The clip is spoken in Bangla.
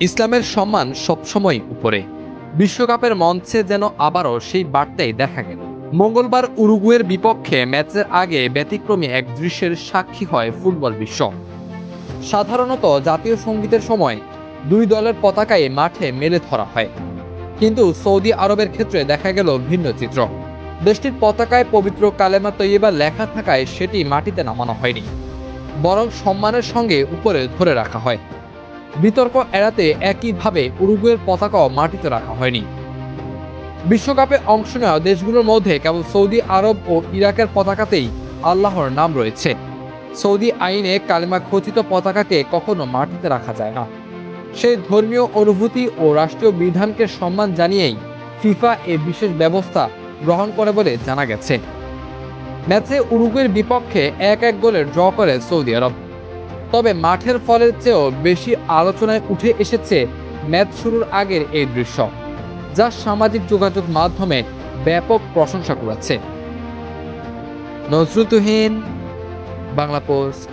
ইসলামের সম্মান সবসময় উপরে। বিশ্বকাপের মঞ্চে যেন আবারও সেই বার্তাই দেখা গেল। মঙ্গলবার উরুগুয়ের বিপক্ষে ম্যাচের আগে ব্যতিক্রমী এক দৃশ্যের সাক্ষী হয় ফুটবল বিশ্ব। সাধারণত জাতীয় সঙ্গীতের সময় দুই দলের পতাকাই মাঠে মেলে ধরা হয়, কিন্তু সৌদি আরবের ক্ষেত্রে দেখা গেল ভিন্ন চিত্র। দেশটির পতাকায় পবিত্র কালেমা তৈয়বা লেখা থাকায় সেটি মাটিতে নামানো হয়নি, বরং সম্মানের সঙ্গে উপরে ধরে রাখা হয়। বিতর্ক এড়াতে একইভাবে উরুগুয়ের পতাকাও মাটিতে রাখা হয়নি। বিশ্বকাপে অংশ নেওয়া দেশগুলোর মধ্যে কেবল সৌদি আরব ও ইরাকের পতাকাতেই আল্লাহর নাম রয়েছে। সৌদি আইনে কালেমা খচিত পতাকাকে কখনো মাটিতে রাখা যায় না। সেই ধর্মীয় অনুভূতি ও রাষ্ট্রীয় বিধানকে সম্মান জানিয়েই ফিফা এ বিশেষ ব্যবস্থা গ্রহণ করে বলে জানা গেছে। ম্যাচে উরুগুয়ের বিপক্ষে ১-১ গোলের ড্র করে সৌদি আরব। তবে মাঠের ফলের চেয়েও বেশি আলোচনায় উঠে এসেছে ম্যাচ শুরুর আগের এই দৃশ্য, যা সামাজিক যোগাযোগ মাধ্যমে ব্যাপক প্রশংসা কুড়াচ্ছে। নজরুল তুহিন, বাংলা পোস্ট।